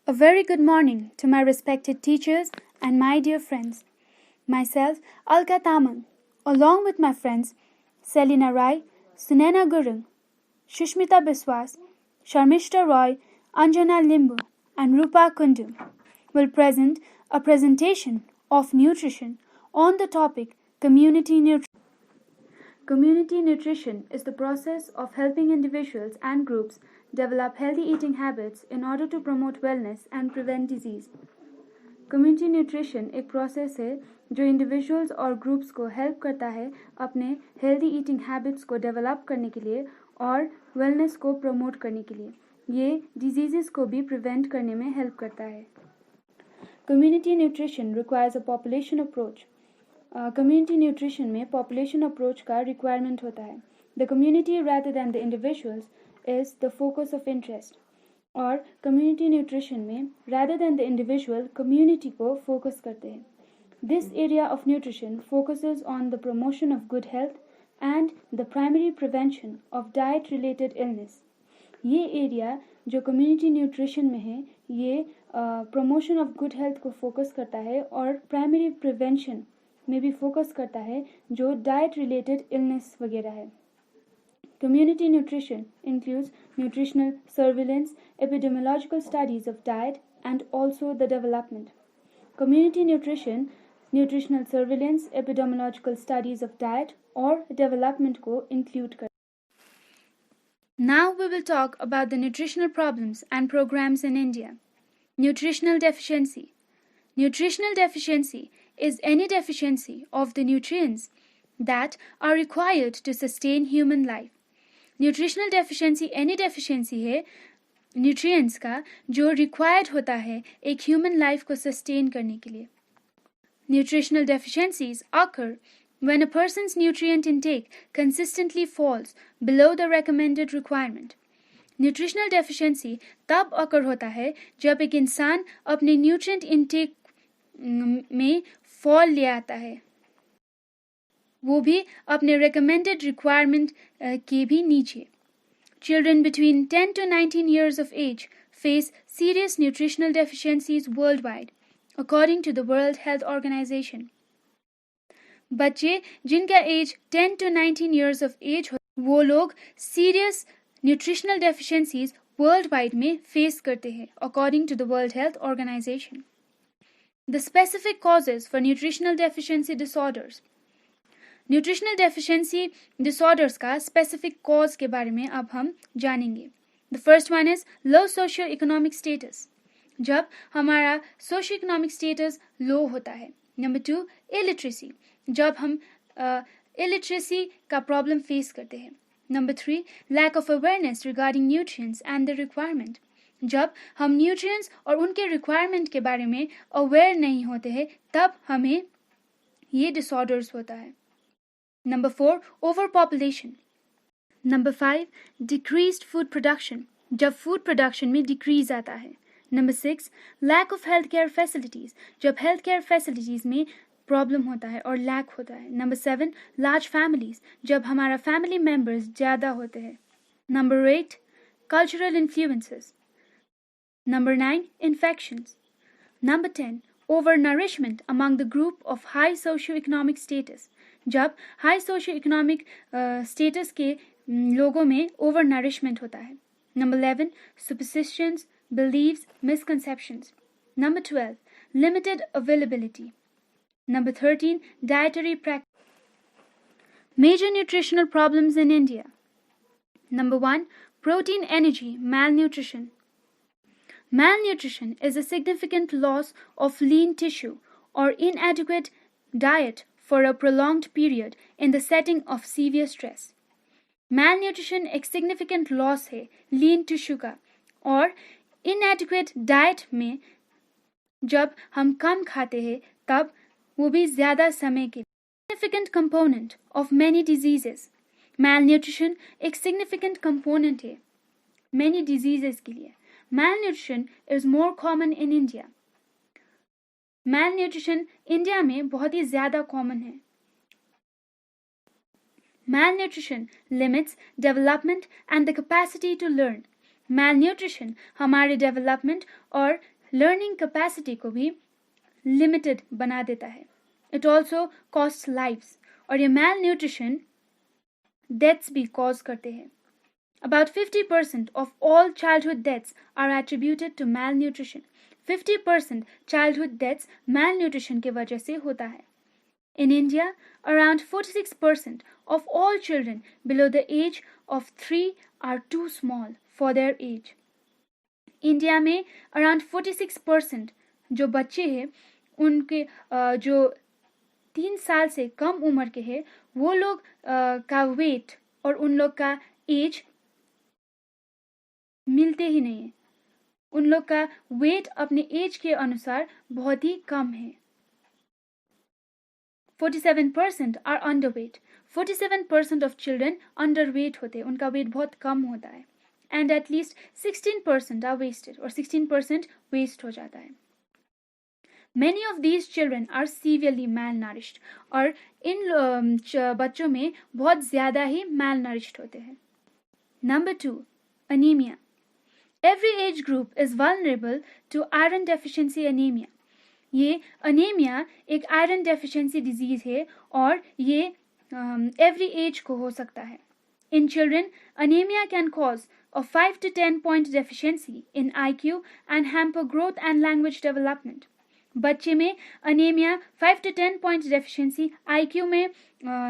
A very good morning to my respected teachers and my dear friends. Myself, Alka Tamang, along with my friends Selina Rai, Sunena Gurung, Shushmita Biswas, Sharmishta Roy, Anjana Limbu, and Rupa Kundu, will present a presentation of nutrition on the topic community nutrition. Community nutrition is the process of helping individuals and groups develop healthy eating habits in order to promote wellness and prevent disease. Community nutrition एक process है जो individuals और groups को help करता है अपने healthy eating habits को develop करने के लिए और वेलनेस को प्रमोट करने के लिए ये डिजीजेस को भी प्रिवेंट करने में हेल्प करता है community nutrition requires a population approach community nutrition में पॉपुलेशन अप्रोच का रिक्वायरमेंट होता है the community rather than the individuals is the focus of interest और कम्युनिटी न्यूट्रिशन में rather than the individual community को फोकस करते हैं this area of nutrition focuses on the promotion of good health and the primary prevention of diet related illness ये area जो community nutrition में है ये प्रमोशन ऑफ गुड हेल्थ को focus करता है और प्राइमरी प्रिवेंशन में भी फोकस करता है जो डाइट रिलेटेड इलनेस वगैरह है Community nutrition includes nutritional surveillance, epidemiological studies of diet, and also the development. Community nutrition, nutritional surveillance, epidemiological studies of diet or development को include कर. Now we will talk about the nutritional problems and programs in India. Nutritional deficiency. Nutritional deficiency is any deficiency of the nutrients that are required to sustain human life. Nutritional deficiency any deficiency है nutrients का जो required होता है एक human life को sustain करने के लिए nutritional deficiencies occur when a person's nutrient intake consistently falls below the recommended requirement. Nutritional deficiency तब occur होता है जब एक इंसान अपने न्यूट्रिएंट इंटेक में फॉल ले आता है वो भी अपने recommended requirement के भी नीचे. Children between 10 to 19 years of age face serious nutritional deficiencies worldwide, according to the World Health Organization. बच्चे जिनका as 10 to 19 years of age वो लोग serious nutritional deficiencies worldwide में face करते हैं, according to the World Health Organization. The specific causes for nutritional deficiency disorders. Nutritional deficiency disorders का specific cause के बारे में अब हम जानेंगे the first one is low socio economic status जब हमारा सोशियो इकोनॉमिक स्टेटस लो होता है नंबर 2 इलिटरेसी जब हम इलिटरेसी का प्रॉब्लम फेस करते हैं number 3 lack of awareness regarding nutrients and the requirement जब हम न्यूट्रिएंट्स और उनके रिक्वायरमेंट के बारे में अवेयर नहीं होते हैं तब हमें ये डिसऑर्डर्स होता है Number 4, overpopulation. Number 5, decreased food production. जब food production में decrease आता है. Number 6, lack of healthcare facilities. जब healthcare facilities में problem होता है और lack होता है. Number 7, large families. जब हमारा family members ज़्यादा होते हैं. Number 8, cultural influences. Number 9, infections. Number 10, overnourishment among the group of high socio-economic status. जब हाई सोशियो इकोनॉमिक स्टेटस के लोगों में ओवर नरिशमेंट होता है number 11 superstitions beliefs misconceptions number 12 limited availability number 13 dietary practice major nutritional problems in India number 1 protein energy malnutrition. Malnutrition is a significant loss of lean tissue or inadequate diet for a prolonged period in the setting of severe stress. Malnutrition एक significant loss है lean tissue का और inadequate diet में जब हम कम खाते हैं तब वो भी ज़्यादा समय के significant component of many diseases. Malnutrition एक significant component है many diseases के लिए. Malnutrition is more common in India. Malnutrition India में बहुत ही ज़्यादा कॉमन है Malnutrition limits development and the capacity to learn. Malnutrition हमारे development और लर्निंग कैपेसिटी को भी लिमिटेड बना देता है. इट ऑल्सो कॉस्ट लाइव्स, और ये मैल न्यूट्रिशन डेथ्स भी कॉज करते हैं. About 50% of all childhood deaths are attributed to malnutrition. 50% childhood deaths malnutrition के वजह से होता है. In India, around 46% of all children below the age of 3 are too small for their age. India में around 46% जो बच्चे हैं उनके जो 3 साल से कम उम्र के हैं वो लोग का वेट और उन लोग का एज मिलते ही नहीं है. उन लोग का वेट अपने एज के अनुसार बहुत ही कम है. 47% are underweight. 47% of children underweight होते हैं, उनका वेट बहुत कम होता है. एंड एटलीस्ट 16% आर वेस्टेड, और 16% वेस्ट हो जाता है. Many of these children are severely malnourished, और इन बच्चों में बहुत ज़्यादा ही malnourished होते हैं. Number 2, anemia. Every age group is vulnerable to iron deficiency anemia. ये anemia एक iron deficiency disease है और ये every age को हो सकता है. In children, anemia can cause a 5 to 10 point deficiency in IQ and hamper growth and language development. बच्चे में anaemia 5 to 10 point deficiency IQ में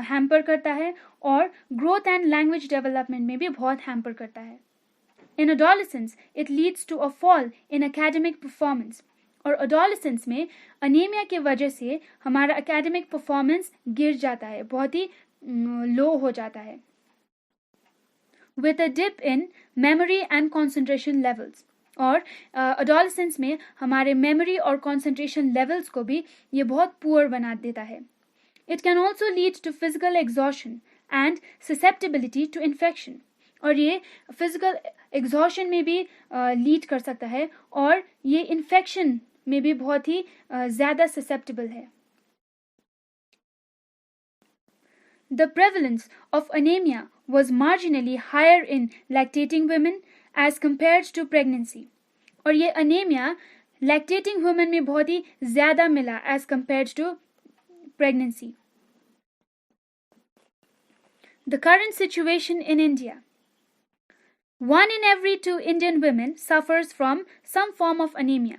हैम्पर करता है और ग्रोथ एंड लैंग्वेज डेवलपमेंट में भी बहुत हैम्पर करता है. इन adolescence it leads to a fall in academic performance, और adolescence में अनेमिया के वजह से हमारा academic performance गिर जाता है, बहुत ही लो हो जाता है. With a dip in memory and concentration levels, और adolescence में हमारे मेमोरी और कंसंट्रेशन लेवल्स को भी ये बहुत पुअर बना देता है. It can also lead to physical exhaustion and susceptibility to infection, और ये फिजिकल एग्जॉशन में भी लीड कर सकता है और ये इन्फेक्शन में भी बहुत ही ज़्यादा ससेप्टेबल है. The prevalence of anemia was marginally higher in lactating women as compared to pregnancy, और ये anemia lactating women में बहुत ही ज़्यादा मिला as compared to pregnancy. The current situation in India. 1 in every 2 Indian women suffers from some form of anemia.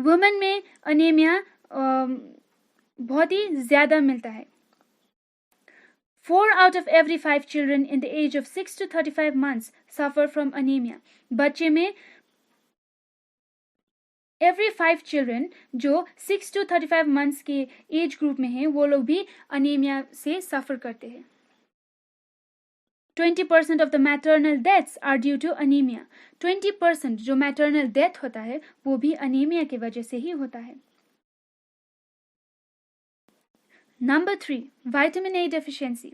Women में anemia बहुत ही ज़्यादा मिलता है. 4 out of every 5 children in the age of 6 to 35 months suffer from anemia. बच्चे में every 5 children जो 6 to 35 months के age group में हैं वो लोग भी अनीमिया से सफ़र करते हैं. 20% of the maternal deaths are due to anemia. 20% जो maternal death होता है वो भी अनीमिया की वजह से ही होता है. Number 3, vitamin A deficiency.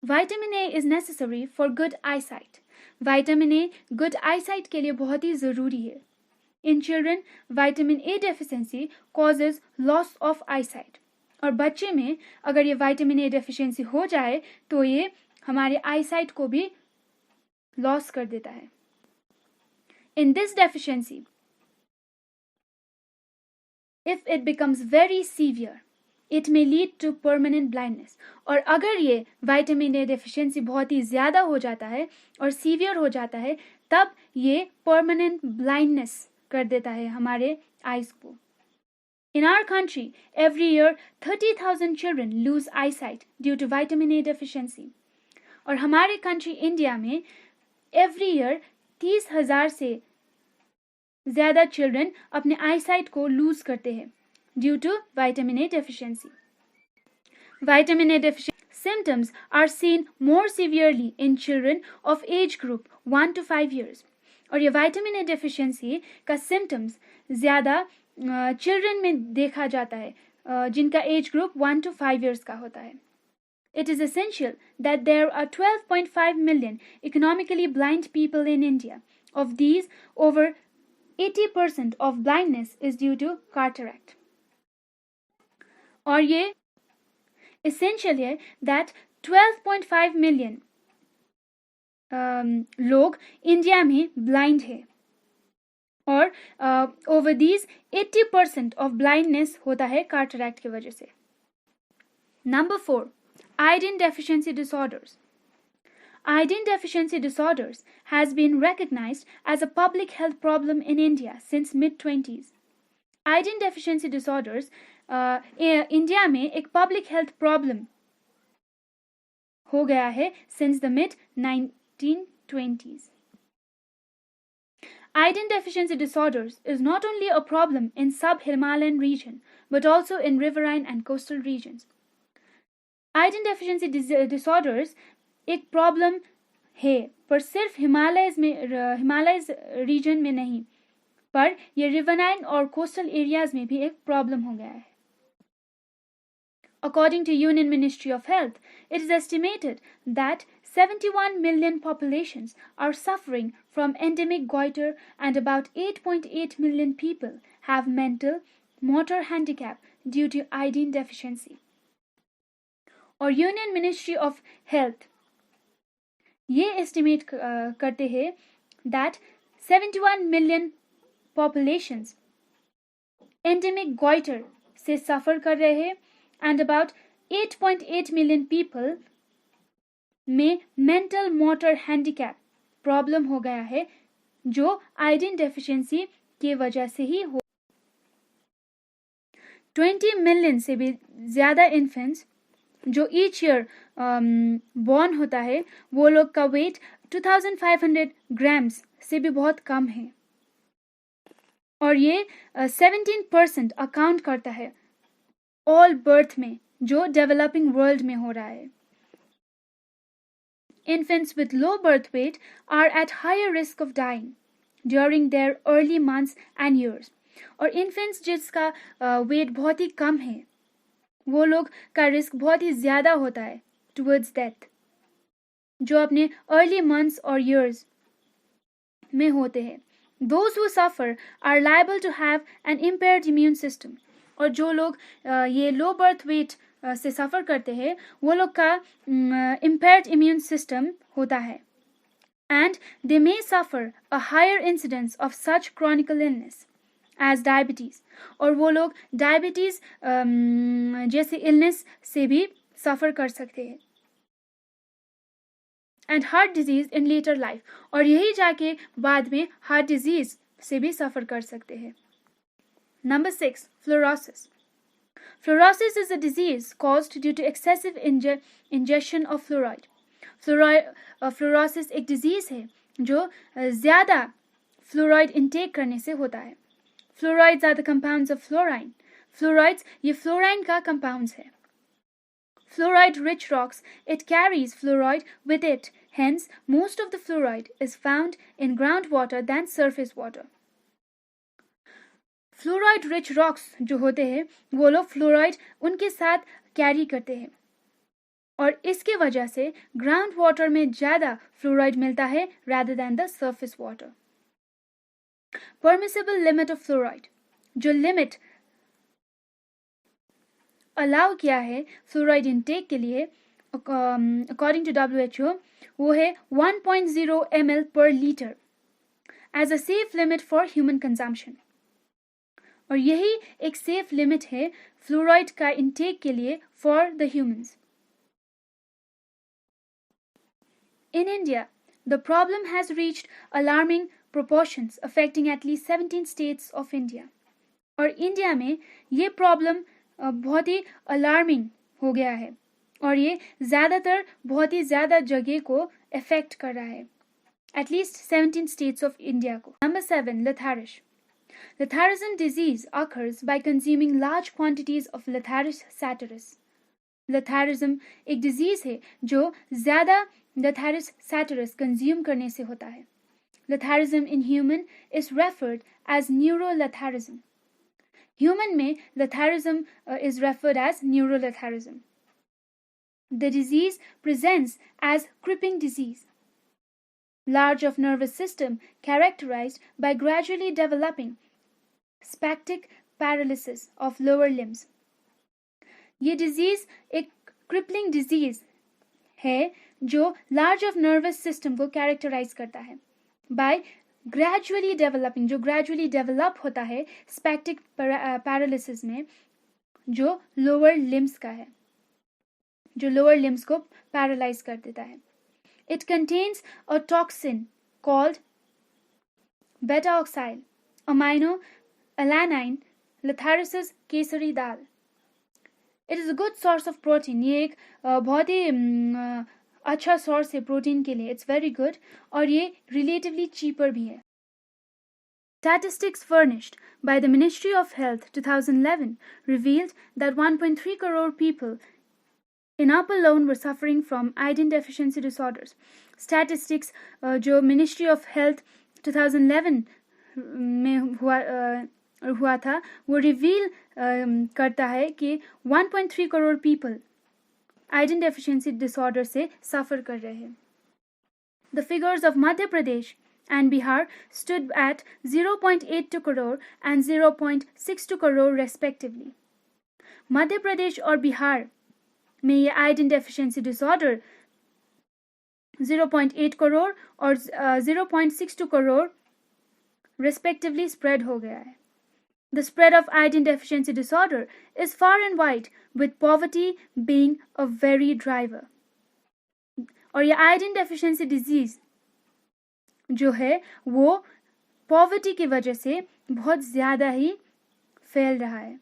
Vitamin A is necessary for good eyesight. Vitamin A good eyesight के लिए बहुत ही ज़रूरी है. In children, vitamin A deficiency causes loss of eyesight. और बच्चे में अगर ये vitamin A deficiency हो जाए तो ये हमारे eyesight को भी loss कर देता है. In this deficiency, if it becomes very severe, it may lead to permanent blindness. और अगर ये vitamin A deficiency बहुत ही ज़्यादा हो जाता है और severe हो जाता है तब ये permanent blindness कर देता है हमारे eyes को. In our country, every year 30,000 children lose eyesight due to vitamin A deficiency. और हमारे country इंडिया में every year 30,000 से ज़्यादा children अपने eyesight को lose करते हैं due to vitamin A deficiency. Vitamin A deficiency symptoms are seen more severely in children of age group 1 to 5 years. और ये vitamin A deficiency का symptoms ज़्यादा children में देखा जाता है जिनका age group 1 to 5 years का होता है. It is essential that there are 12.5 million economically blind people in India. Of these, over 80% of blindness is due to cataract. और ये essential है that 12.5 million लोग इंडिया में blind है. और ओवर दीज 80% ऑफ ब्लाइंडनेस होता है कैटरैक्ट की वजह से. Number 4, iodine deficiency disorders. Iodine deficiency disorders has been recognized as a public health problem in India since mid-20s. Iodine deficiency disorders India में एक public health problem हो गया है since the mid-1920s. Iodine deficiency disorders is not only a problem in sub-Himalayan region but also in riverine and coastal regions. Iodine deficiency disorders एक problem है, पर सिर्फ Himalayas reason में नहीं, पर ये रिवरनाइन और कोस्टल एरियाज में भी एक प्रॉब्लम हो गया है. According to Union Ministry of Health, it is estimated that 71 million populations are suffering from endemic goiter and about 8.8 million people have mental motor handicap due to iodine deficiency. और union ministry of health ये estimate करते हैं that 71 million populations endemic goitre से सफ़र कर रहे हैं and about 8.8 million people में mental motor handicap problem हो गया है जो आयोडीन डेफिशिएंसी की वजह से ही हो. 20 मिलियन से भी ज़्यादा इन्फेंट्स जो ईच ईयर बॉर्न होता है वो लोग का वेट 2500 ग्राम्स से भी बहुत कम है और ये 17% अकाउंट करता है ऑल बर्थ में जो डेवलपिंग वर्ल्ड में हो रहा है. Infants with low birth weight are at higher risk of dying during their early months and years. और इन्फेंट्स जिसका वेट बहुत ही कम है वो लोग का रिस्क बहुत ही ज़्यादा होता है टुवर्ड्स डेथ जो अपने अर्ली मंथ्स और ईयर्स में होते हैं. Those who suffer are liable to have an impaired immune system. और जो लोग ये लो बर्थ वेट से सफ़र करते हैं वो लोग का impaired immune system होता है and they may suffer a higher incidence of such chronic illness as diabetes. और वो लोग डायबिटीज़ जैसे इलनेस से भी सफ़र कर सकते हैं and heart disease in later life और यही जाके बाद में हार्ट डिजीज़ से भी सफ़र कर सकते हैं. Number 6, fluorosis. Fluorosis is a disease caused due to excessive ingestion of fluoride. Fluorosis एक डिजीज़ है जो ज़्यादा फ्लोराइड इंटेक करने से होता है. Fluorides are the compounds of fluorine. Fluorides ये फ्लोराइन का compounds है. Fluoride-rich rocks, it carries fluoride with it. Hence, most of the fluoride is found in groundwater than surface water. Fluoride-rich rocks जो होते हैं वो लोग फ्लोराइड उनके साथ कैरी करते हैं और इसके वजह से ग्राउंड वाटर में ज़्यादा फ्लोराइड मिलता है rather than the surface water. Permissible limit of fluoride, जो लिमिट अलाउ किया है फ्लोराइड इनटेक के लिए अकॉर्डिंग टू WHO वो है 1.0 ml per liter as a safe limit for human consumption. और यही एक सेफ लिमिट है फ्लोराइड का इनटेक के लिए for the humans. In India, the problem has reached alarming proportions affecting at least 17 states of India. और India में ये प्रॉब्लम बहुत ही अलार्मिंग हो गया है और ये ज़्यादातर बहुत ही ज़्यादा जगह को अफेक्ट कर रहा है at least 17 states of India को. Number 7, Letharis. Letharism disease occurs by consuming large quantities of Letharis satiris. Letharism एक डिजीज है जो ज़्यादा Letharis satiris कंज्यूम करने से होता है. Letharism in human is referred as neuroletharism. Human में Letharism is referred as neuroletharism. The disease presents as creeping disease. Large of nervous system characterized by gradually developing spastic paralysis of lower limbs. ये disease एक crippling disease है जो large of nervous system को characterise करता है bye gradually developing, जो gradually develop होता है स्पैस्टिक पैरालिसिस में, जो लोअर लिम्स का है, जो लोअर लिम्स को पैरालाइज कर देता है. It contains a toxin called beta-oxyl amino-alanine Lathyrus kesari dal. It is a good source of protein. ये एक बहुत ही अच्छा सोर्स है प्रोटीन के लिए. It's very good. और ये relatively cheaper भी है. Statistics furnished by the Ministry of Health 2011 revealed that 1.3 crore people in up alone were suffering from iodine deficiency disorders. Statistics जो Ministry of Health 2011 में हुआ था, वो रिवील करता है कि 1.3 करोड़ पीपल आइडन डेफिशिएंसी डिसऑर्डर से सफ़र कर रहे हैं. The figures of Madhya Pradesh and Bihar stood at 0.82 crore and 0.62 crore respectively. Madhya Pradesh और बिहार में ये आइडन डेफिशिएंसी डिसऑर्डर 0.8 करोड़ और 0.62 करोड़ respectively spread हो गया है. The spread of iodine deficiency disorder is far and wide, with poverty being a very driver. और ये iodine deficiency disease जो है वो poverty की वजह से बहुत ज़्यादा ही फैल रहा है.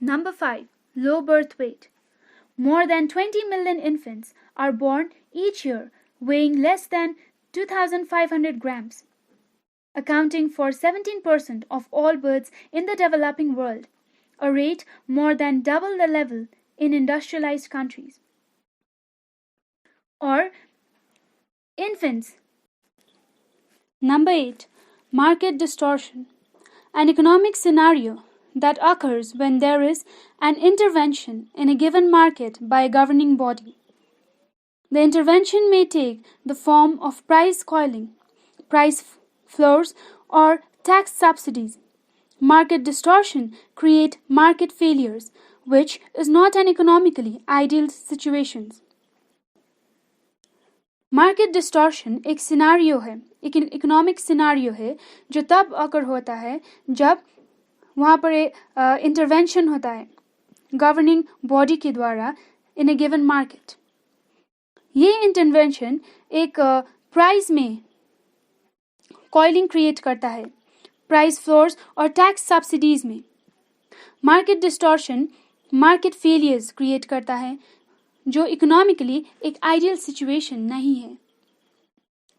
Number 5. Low birth weight. More than 20 million infants are born each year weighing less than 2,500 grams, accounting for 17% of all births in the developing world, a rate more than double the level in industrialized countries. Or infants. Number 8. Market distortion. An economic scenario that occurs when there is an intervention in a given market by a governing body. The intervention may take the form of price coiling, price floors, or tax subsidies. Market distortion creates market failures, which is not an economically ideal situation. Market distortion एक scenario है, एक economic scenario है जो तब अकर होता है जब वहाँ पर इंटरवेंशन होता है गवर्निंग बॉडी के द्वारा इन ए गिवन मार्केट. ये इंटरवेंशन एक प्राइस में कॉइलिंग क्रिएट करता है, प्राइस फ्लोर्स और टैक्स सब्सिडीज में. Market distortion market failures create करता है जो इकोनॉमिकली एक आइडियल सिचुएशन नहीं है.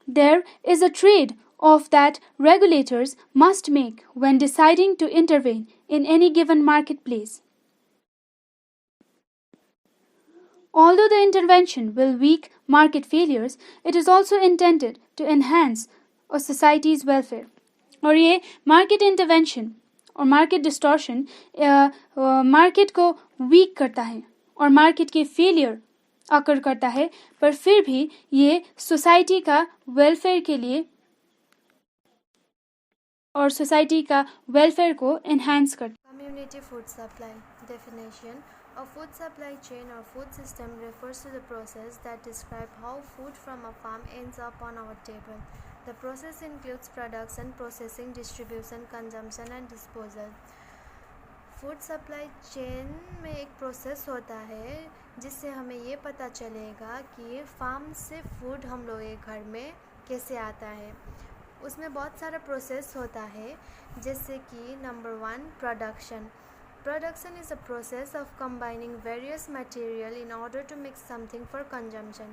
There is a trade-off that regulators must make when deciding to intervene in any given marketplace. Although the intervention will weaken market failures, it is also intended to enhance a society's welfare. और ये market intervention और market distortion market को week करता है और market के failure आकर करता है, पर फिर भी ये सोसाइटी का वेलफेयर के लिए और सोसाइटी का वेलफेयर को एनहांस करता है. Community food supply definition. A food supply chain or food system refers to the process that describes how food from a farm ends up on our table. The process includes production, processing, distribution, consumption and disposal. Food supply chain में एक process होता है जिससे हमें ये पता चलेगा कि फार्म से फूड हम लोग के घर में कैसे आता है. उसमें बहुत सारा प्रोसेस होता है जैसे कि number 1 production. Production is a process of combining various material in order to make something for consumption.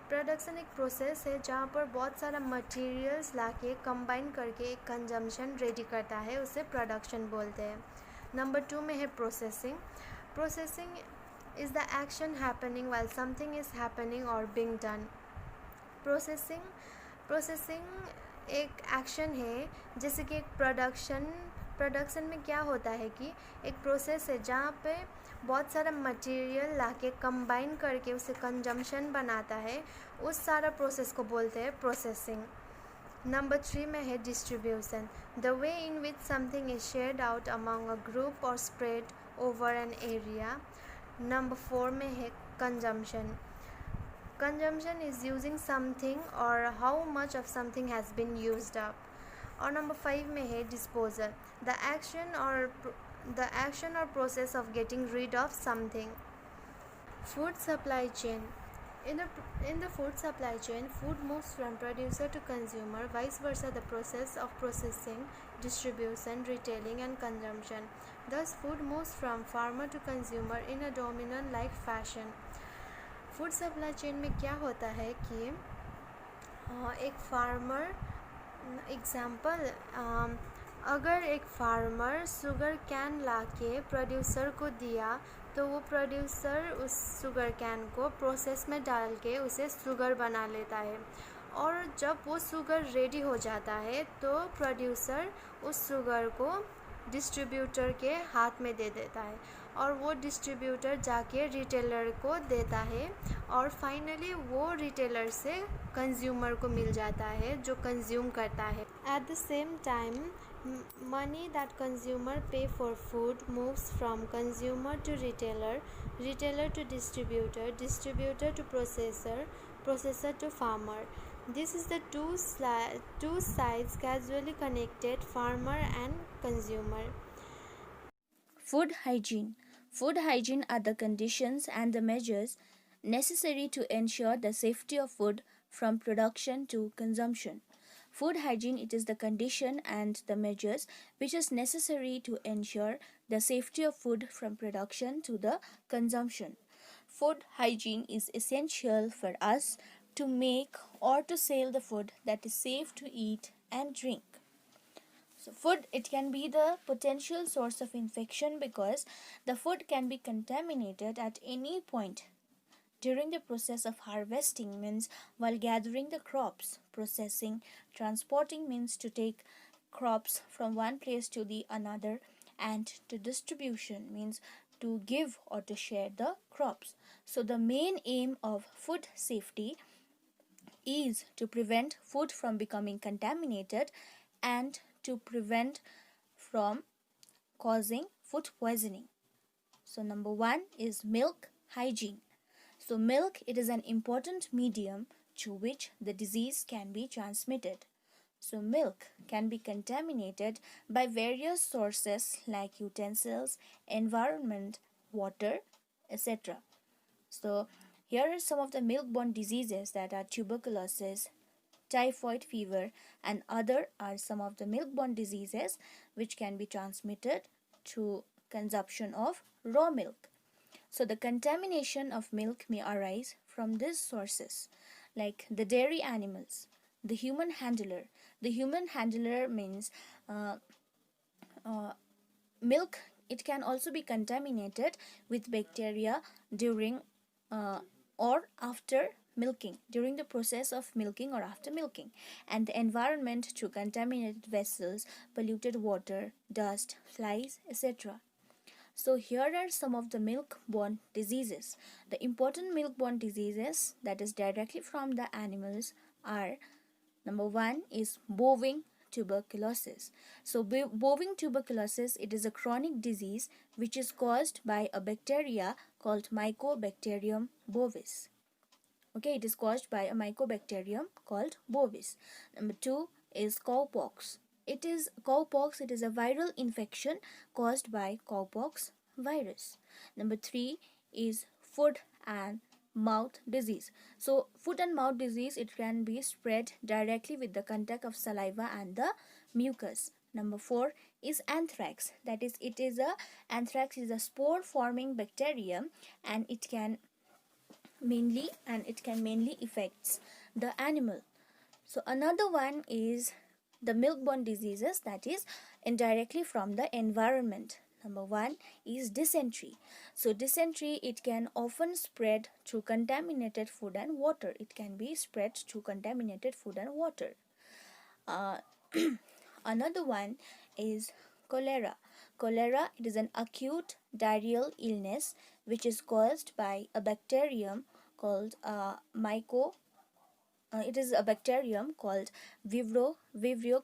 Production एक प्रोसेस है जहाँ पर बहुत सारा मटेरियल्स लाके कंबाइन करके एक कंजम्पशन रेडी करता है, उसे प्रोडक्शन बोलते हैं. नंबर 2 में है processing. Processing is the action happening while something is happening और बीइंग डन. प्रोसेसिंग एक एक्शन है जैसे कि एक प्रोडक्शन में क्या होता है कि एक प्रोसेस है जहाँ पे बहुत सारा मटेरियल लाके कंबाइन करके उसे कंजम्पशन बनाता है, उस सारा प्रोसेस को बोलते हैं प्रोसेसिंग. नंबर 3 में है distribution. The way in which something is shared out among a group or spread over an area. Number 4 में है consumption. consumption is using something or how much of something has been used up. और number 5 में है disposal, the action or process of getting rid of something. Food supply chain. In the food supply chain, food moves from producer to consumer, vice versa the process of processing, distribution, retailing and consumption. Thus, food moves from farmer to consumer in a domino-like fashion. Food supply chain में क्या होता है कि एक farmer example, अगर एक farmer sugar cane लाके producer को दिया तो वो प्रोड्यूसर उस शुगर कैन को प्रोसेस में डाल के उसे शुगर बना लेता है, और जब वो शुगर रेडी हो जाता है तो प्रोड्यूसर उस शुगर को डिस्ट्रीब्यूटर के हाथ में दे देता है, और वो डिस्ट्रीब्यूटर जाके रिटेलर को देता है, और फाइनली वो रिटेलर से कंज्यूमर को मिल जाता है जो कंज्यूम करता है. At the same time money that consumer pay for food moves from consumer to retailer, retailer to distributor, distributor to processor, processor to farmer. This is the two sides casually connected, farmer and consumer. Food hygiene. Food hygiene are the conditions and the measures necessary to ensure the safety of food from production to consumption. Food hygiene, it is the condition and the measures which is necessary to ensure the safety of food from production to the consumption. Food hygiene is essential for us to make or to sell the food that is safe to eat and drink. So food, it can be the potential source of infection because the food can be contaminated at any point during the process of harvesting, means while gathering the crops, processing, transporting means to take crops from one place to the another, and to distribution means to give or to share the crops. So the main aim of food safety is to prevent food from becoming contaminated and to prevent from causing food poisoning. So number 1 is milk hygiene. So milk, it is an important medium through which the disease can be transmitted. So milk can be contaminated by various sources like utensils, environment, water, etc. So here are some of the milk-borne diseases that are tuberculosis, typhoid fever, and other are some of the milk-borne diseases which can be transmitted through consumption of raw milk. So the contamination of milk may arise from these sources like the dairy animals, the human handler. The human handler means milk, it can also be contaminated with bacteria during or after milking, during the process of milking or after milking, and the environment through contaminated vessels, polluted water, dust, flies, etc. So here are some of the milk-borne diseases. The important milk-borne diseases that is directly from the animals are, number 1 is bovine tuberculosis. So bovine tuberculosis, it is a chronic disease which is caused by a bacteria called Mycobacterium bovis. Okay, it is caused by a mycobacterium called bovis. Number 2 is cowpox. It is a viral infection caused by cowpox virus. Number 3 is foot and mouth disease. So foot and mouth disease, it can be spread directly with the contact of saliva and the mucus. Number 4 is anthrax. That is, anthrax is a spore forming bacterium, and it can mainly affects the animal. So another one is the milk-borne diseases, that is indirectly from the environment. Number 1 is dysentery. So dysentery, it can often spread through contaminated food and water. It can be spread through contaminated food and water. Another one is cholera. Cholera, it is an acute diarrheal illness which is caused by a bacterium called Vibrio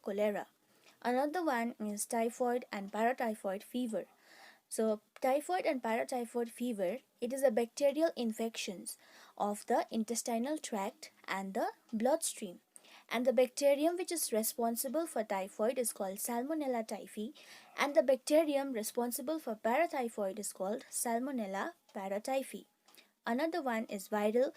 cholera. Another one is typhoid and paratyphoid fever. So typhoid and paratyphoid fever, it is a bacterial infections of the intestinal tract and the bloodstream. And the bacterium which is responsible for typhoid is called Salmonella typhi, and the bacterium responsible for paratyphoid is called Salmonella paratyphi. Another one is viral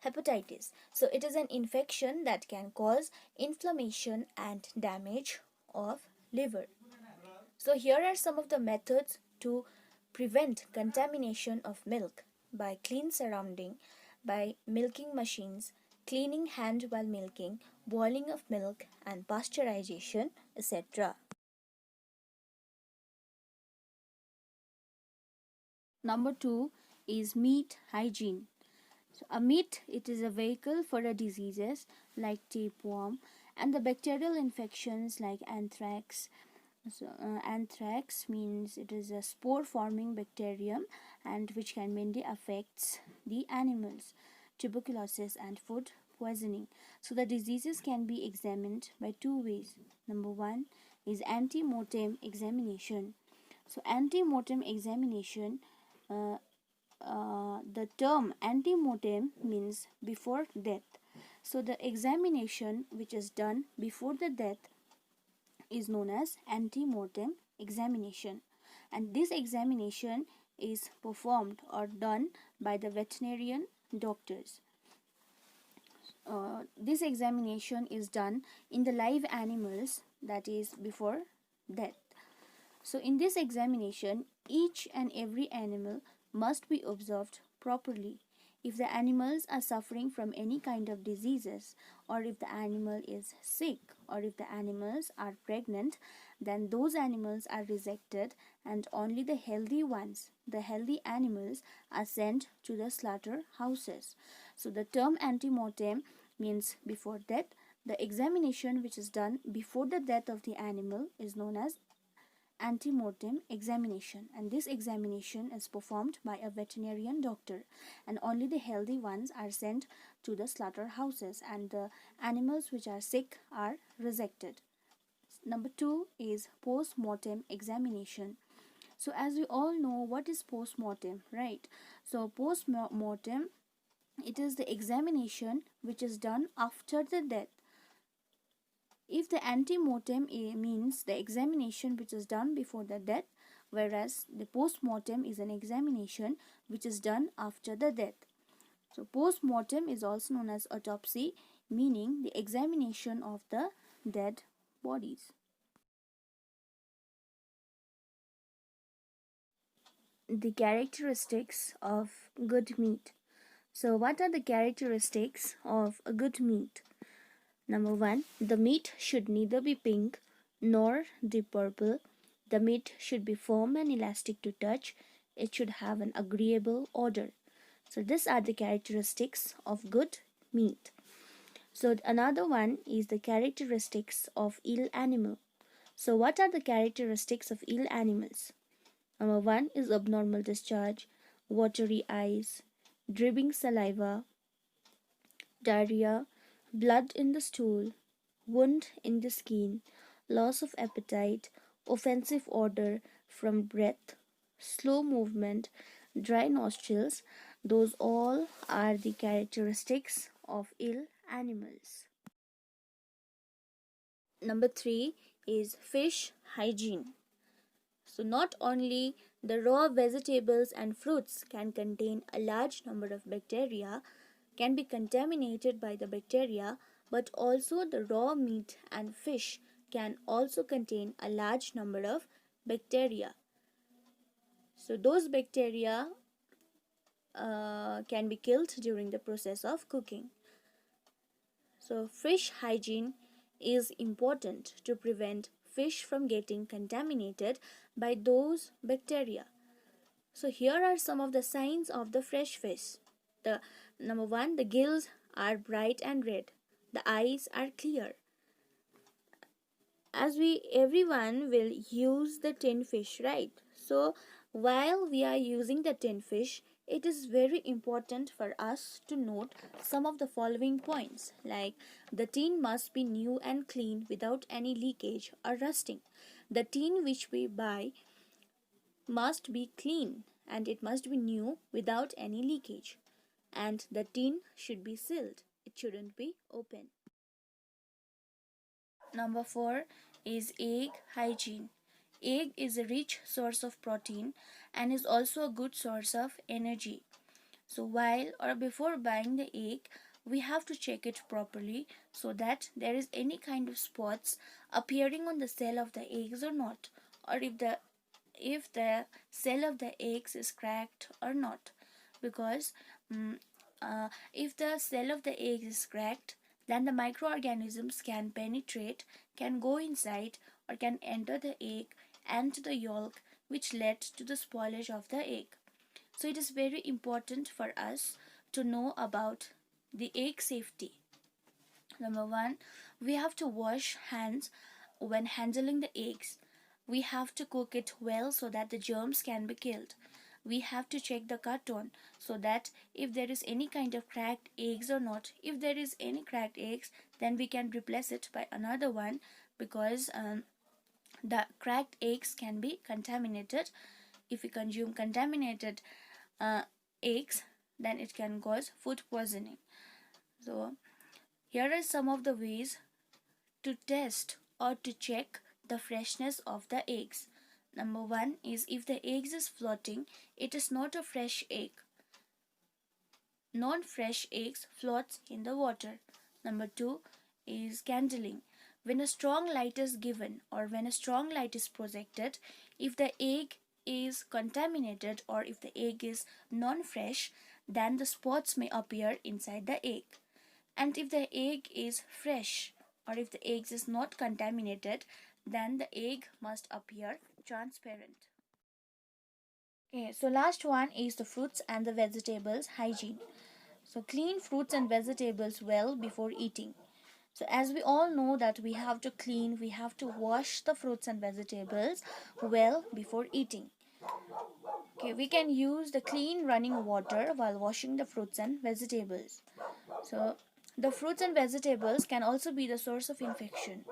hepatitis. So it is an infection that can cause inflammation and damage of liver. So here are some of the methods to prevent contamination of milk: by clean surrounding, by milking machines, cleaning hand while milking, boiling of milk and pasteurization, etc. Number 2 is meat hygiene. So a meat, it is a vehicle for the diseases like tapeworm and the bacterial infections like anthrax. So, anthrax means it is a spore forming bacterium and which can mainly affects the animals. Tuberculosis and food poisoning. So the diseases can be examined by two ways. Number 1 is ante-mortem examination. So ante-mortem examination, uh, the term ante-mortem means before death. So the examination which is done before the death is known as ante-mortem examination, and this examination is performed or done by the veterinarian doctors. This examination is done in the live animals, that is before death. So in this examination, each and every animal must be observed properly. If the animals are suffering from any kind of diseases, or if the animal is sick, or if the animals are pregnant, then those animals are rejected and only the healthy ones, the healthy animals, are sent to the slaughter houses. So the term ante-mortem means before death. The examination which is done before the death of the animal is known as ante-mortem examination, and this examination is performed by a veterinarian doctor, and only the healthy ones are sent to the slaughterhouses and the animals which are sick are rejected. Number 2 is post-mortem examination. So as we all know, what is post-mortem, right? So post-mortem, it is the examination which is done after the death. If the ante-mortem means the examination which is done before the death, whereas the post-mortem is an examination which is done after the death. So post-mortem is also known as autopsy, meaning the examination of the dead bodies. The characteristics of good meat. So what are the characteristics of a good meat? Number 1, the meat should neither be pink nor deep purple. The meat should be firm and elastic to touch. It should have an agreeable odor. So these are the characteristics of good meat. So another one is the characteristics of ill animal. So what are the characteristics of ill animals? Number 1 is abnormal discharge, watery eyes, dripping saliva, diarrhea, blood in the stool, wound in the skin, loss of appetite, offensive odor from breath, slow movement, dry nostrils. Those all are the characteristics of ill animals. Number 3 is fish hygiene. So not only the raw vegetables and fruits can contain a large number of bacteria, can be contaminated by the bacteria, but also the raw meat and fish can also contain a large number of bacteria. So those bacteria can be killed during the process of cooking. So fish hygiene is important to prevent fish from getting contaminated by those bacteria. So here are some of the signs of the fresh fish. The number 1, the gills are bright and red. The eyes are clear. As everyone will use the tin fish, right? So while we are using the tin fish, it is very important for us to note some of the following points, like the tin must be new and clean without any leakage or rusting. The tin which we buy must be clean and it must be new without any leakage. And the tin should be sealed, it shouldn't be open. Number 4 is egg hygiene. Egg is a rich source of protein and is also a good source of energy. So while or before buying the egg, we have to check it properly so that there is any kind of spots appearing on the cell of the eggs or not, or if the cell of the eggs is cracked or not. Because if the cell of the egg is cracked, then the microorganisms can penetrate, can go inside, or can enter the egg and to the yolk, which led to the spoilage of the egg. So it is very important for us to know about the egg safety. Number 1, we have to wash hands when handling the eggs. We have to cook it well so that the germs can be killed. We have to check the carton so that if there is any kind of cracked eggs or not. If there is any cracked eggs, then we can replace it by another one, because the cracked eggs can be contaminated. If we consume contaminated eggs, then it can cause food poisoning. So here are some of the ways to test or to check the freshness of the eggs. Number 1 is, if the eggs is floating, it is not a fresh egg. Non-fresh eggs floats in the water. Number 2 is candling. When a strong light is given or when a strong light is projected, if the egg is contaminated or if the egg is non-fresh, then the spots may appear inside the egg. And if the egg is fresh or if the egg is not contaminated, then the egg must appear transparent. Okay, so last one is the fruits and the vegetables hygiene. So clean fruits and vegetables well before eating. So as we all know that we have to wash the fruits and vegetables well before eating. Okay, we can use the clean running water while washing the fruits and vegetables. So the fruits and vegetables can also be the source of infection.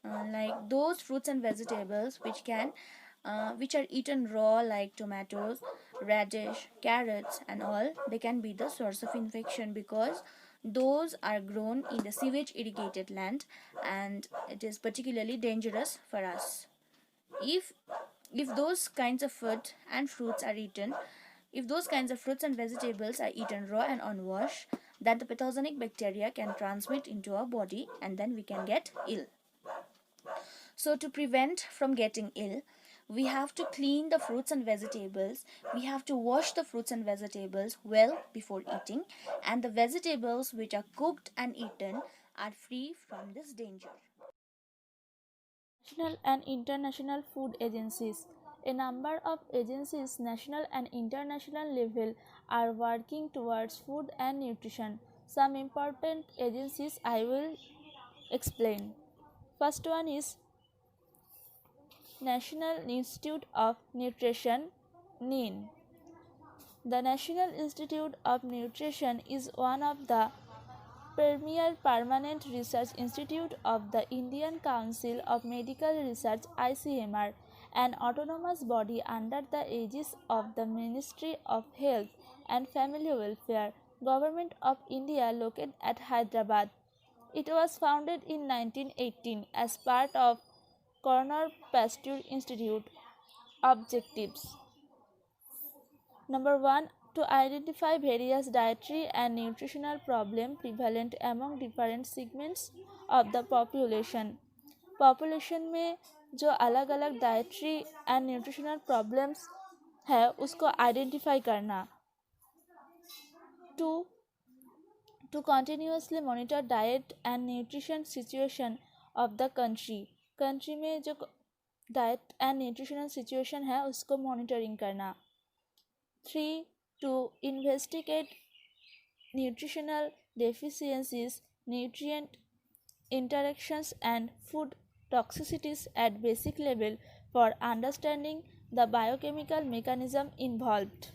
Like those fruits and vegetables which are eaten raw, like tomatoes, radish, carrots and all, they can be the source of infection because those are grown in the sewage irrigated land, and it is particularly dangerous for us. If those kinds of food and fruits are eaten if those kinds of fruits and vegetables are eaten raw and unwashed, then the pathogenic bacteria can transmit into our body and then we can get ill. So to prevent from getting ill, we have to clean the fruits and vegetables. We have to wash the fruits and vegetables well before eating, and the vegetables which are cooked and eaten are free from this danger. National and international food agencies. A number of agencies, national and international level, are working towards food and nutrition. Some important agencies I will explain. First one is National Institute of Nutrition, NIN. The National Institute of Nutrition is one of the premier permanent research institute of the Indian Council of Medical Research (ICMR), an autonomous body under the aegis of the Ministry of Health and Family Welfare, Government of India, located at Hyderabad. It was founded in 1918 as part of Cornell Pasteur Institute. Objectives: Number 1, to identify various dietary and nutritional problems prevalent among different segments of the population. Population में जो अलग अलग dietary and nutritional problems है उसको identify करना. To continuously monitor diet and nutrition situation of the country में जो diet and nutritional situation है उसको मॉनिटरिंग करना. 3, to investigate nutritional deficiencies, nutrient interactions and food toxicities at basic level for understanding the biochemical mechanism involved.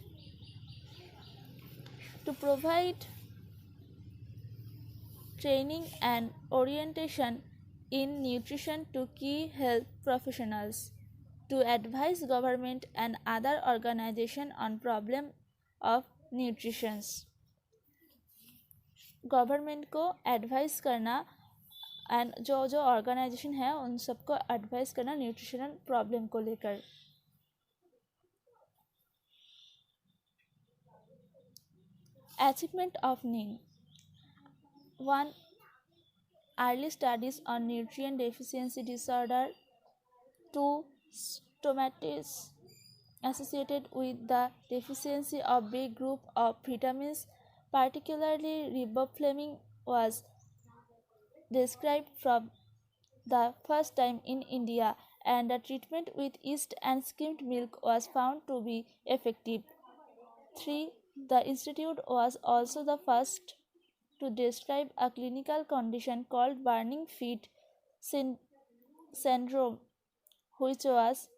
To provide training and orientation in nutrition to key health professionals. to advise government and other organization on problem of nutrition. Government को advice करना and जो जो organisation है उन सबको advice करना nutritional problem को लेकर. Achievement of NEEN. 1. Early studies on nutrient deficiency disorder. 2. Stomatitis associated with the deficiency of B group of vitamins, particularly riboflavin, was described from the first time in India, and the treatment with yeast and skimmed milk was found to be effective. 3. The institute was also the first to describe a clinical condition called burning feet syndrome, which was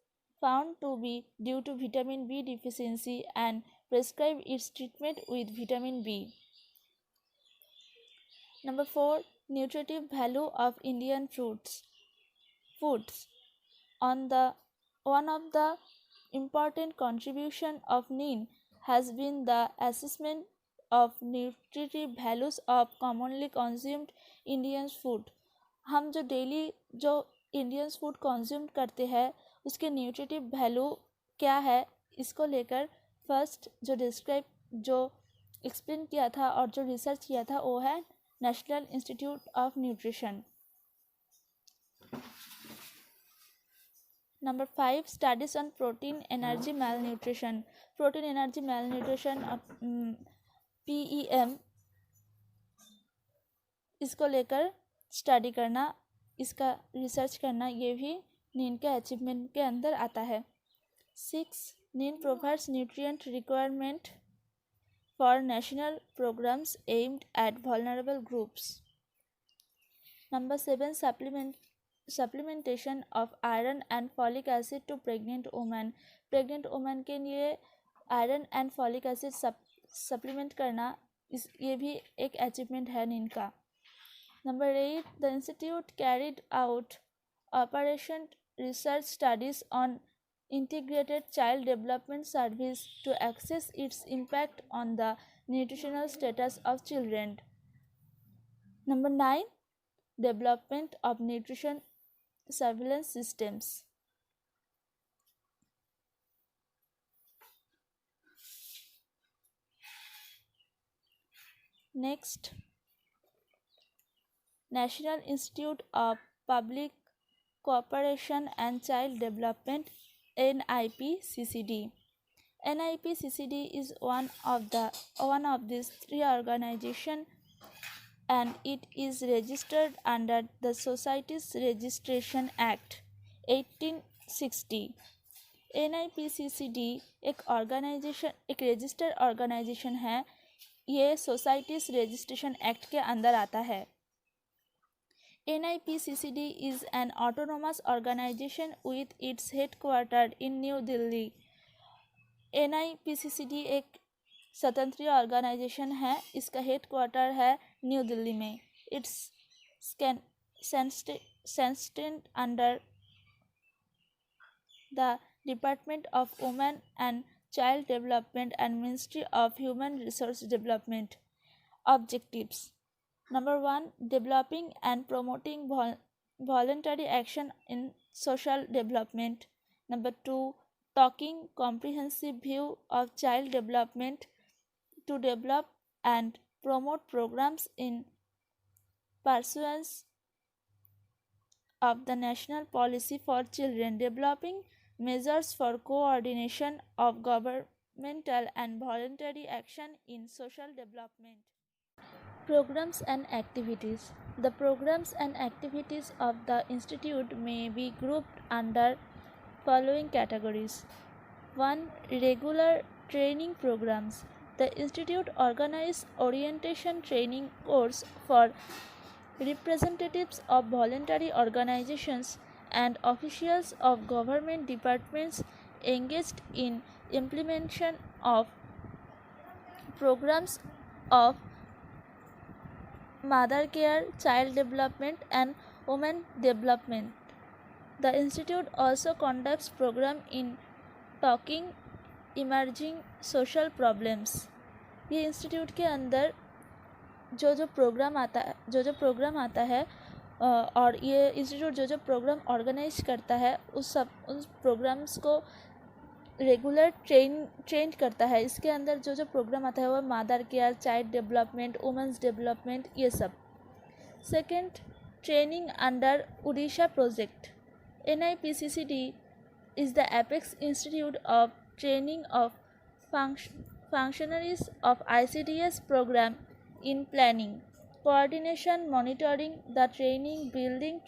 found to be due to vitamin B deficiency, and prescribed its treatment with vitamin B. Number 4. Nutritive value of Indian foods. One of the important contribution of NEEN has been the assessment of nutritive values of commonly consumed Indian food. हम जो daily जो Indian food consume करते हैं उसके nutritive value क्या है, इसको लेकर फर्स्ट जो एक्सप्लेन किया था और जो रिसर्च किया था वो है national institute of nutrition. Number 5. Studies on protein energy malnutrition. Protein energy malnutrition PEM, इसको लेकर स्टडी करना, इसका रिसर्च करना, ये भी नीन के अचीवमेंट के अंदर आता है. 6. नीन provides nutrient requirement for national programs aimed at vulnerable groups. Number 7. Supplementation of iron and folic acid to pregnant women. Pregnant women के लिए iron and folic acid supplement करना, ये भी एक अचीवमेंट है नीन का. Number 8. The institute carried out Operation Research Studies on Integrated Child Development Service to assess its impact on the nutritional status of children. Number 9. Development of nutrition surveillance systems. Next, National Institute of Public Cooperation and Child Development, NIPCCD. NIPCCD is one of these three organizations, and it is registered under the Societies Registration Act 1860. NIPCCD एक registered organisation है. ये societies registration act के अंदर आता है. NIPCCD is an autonomous organization with its headquarters in New Delhi. NIPCCD एक स्वतंत्र organisation है, इसका हेडक्वार्टर है न्यू दिल्ली में. It's sanctioned under the department of women and child development and ministry of human resource development. Objectives. Number 1. Developing and promoting voluntary action in social development. Number 2. Taking comprehensive view of child development to develop and promote programs in pursuance of the national policy for children. Developing measures for coordination of governmental and voluntary action in social development. Programs and activities. The programs and activities of the institute may be grouped under following categories. 1. Regular training programs. The institute organizes orientation training course for representatives of voluntary organizations and officials of government departments engaged in implementation of programs of mother care, child development and women development. The institute also conducts program in talking emerging social problems. ये institute के अंदर जो programme आता है और ये institute जो programme organise करता है उस प्रोग्राम्स को रेगुलर ट्रेन करता है. इसके अंदर जो प्रोग्राम आता है वो mother care, child development, women's development, ये सब. Second, training under Orissa project. NIPCCT is the apex institute of training of functionaries of ICDS program in planning, coordination, monitoring the training, building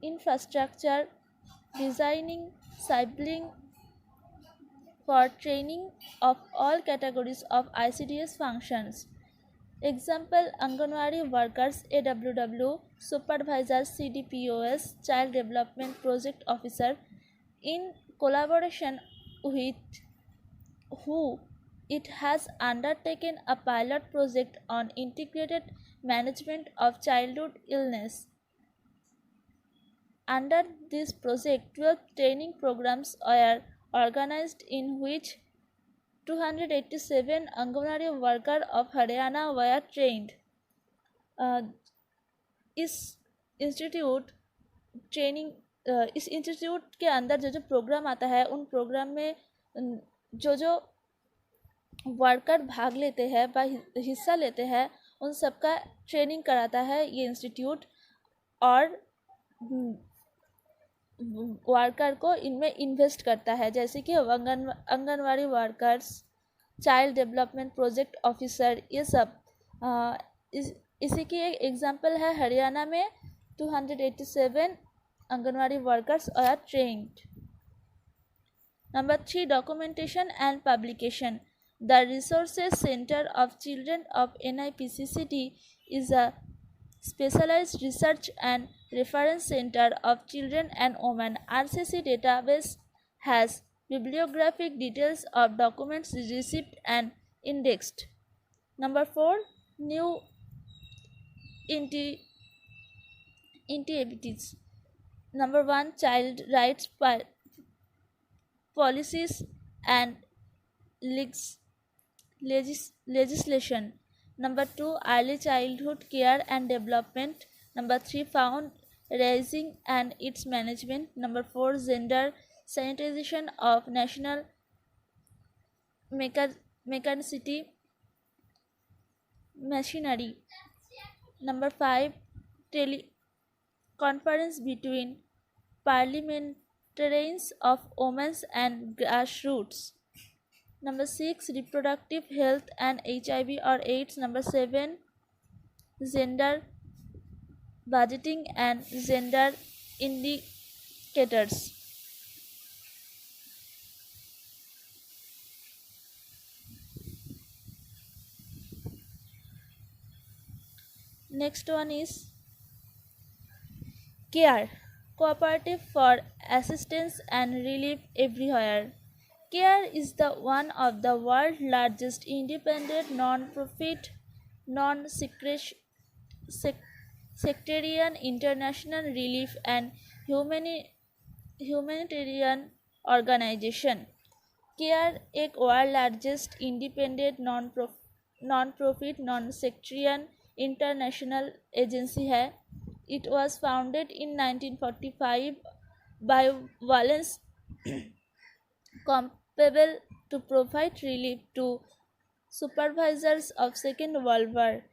infrastructure, designing, sibling for training of all categories of ICDS functions. Example, Anganwadi workers, AWW, supervisors, CDPOS, child development project officer, in collaboration with who it has undertaken a pilot project on integrated management of childhood illness. Under this project, 12 training programs were organized in which 287 Anganwadi workers of Haryana were trained. इस institute के अंदर जो programme आता है उन programme में जो worker भाग लेते हैं व हिस्सा लेते हैं उन सबका ट्रेनिंग कराता है ये इंस्टीट्यूट और वर्कर को इनमें इन्वेस्ट करता है. जैसे कि anganwadi workers, child development project officer, ये सब. इसी की एक एग्जांपल है हरियाणा में 287 anganwadi workers are trained. Number 3, documentation and publication. The Resources Center of Children of NIPCCT is a specialized research and reference center of children and women. RCC database has bibliographic details of documents received and indexed. Number 4, new initiatives. Number 1, child rights policies and legislation. Number 2, early childhood care and development. Number 3, found raising and its management. Number 4, gender sanitization of national mechanicity machinery. Number 5, conference between parliamentarians of women and grassroots. Number 6, reproductive health and HIV or AIDS. Number 7, gender budgeting and gender indicators. Next one is CARE, Cooperative for Assistance and Relief Everywhere. CARE is the one of the world's largest independent non-profit, non-sectarian international relief and humanitarian organization. CARE एक world largest independent non profit non sectarian international agency है. It was founded in 1945 by Valence capable to provide relief to supervisors of Second World War.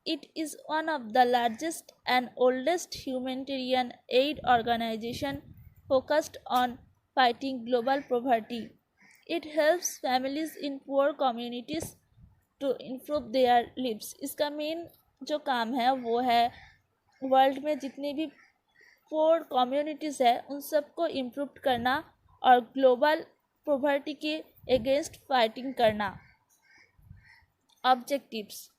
It is one of the largest and oldest humanitarian aid organization focused on fighting global poverty. It helps families in poor communities to improve their lives. इसका main जो काम है वो है world में जितनी भी पोर communities है उन सबको इम्प्रूव करना और ग्लोबल पॉवर्टी के अगेंस्ट फाइटिंग करना. Objectives: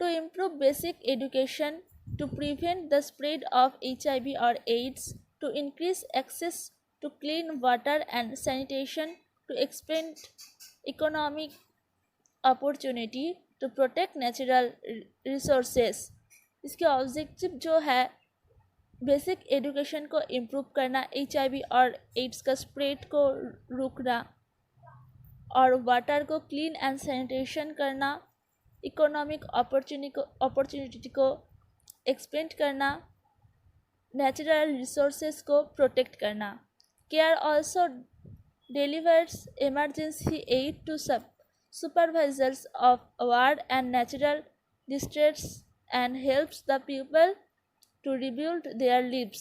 to improve basic education, to prevent the spread of HIV और AIDS, to increase access to clean water and sanitation, to expand economic opportunity, to protect natural resources. इसके objective जो है basic education को improve करना, HIV और AIDS का spread को रोकना और वाटर को क्लीन एंड सैनिटेशन करना, इकोनॉमिक अपॉर्चुनिटी को एक्सपेंड करना, नेचुरल रिसोर्सेज को प्रोटेक्ट करना। Care also delivers emergency aid to supervisors of war and natural distress and helps the people to rebuild their lives.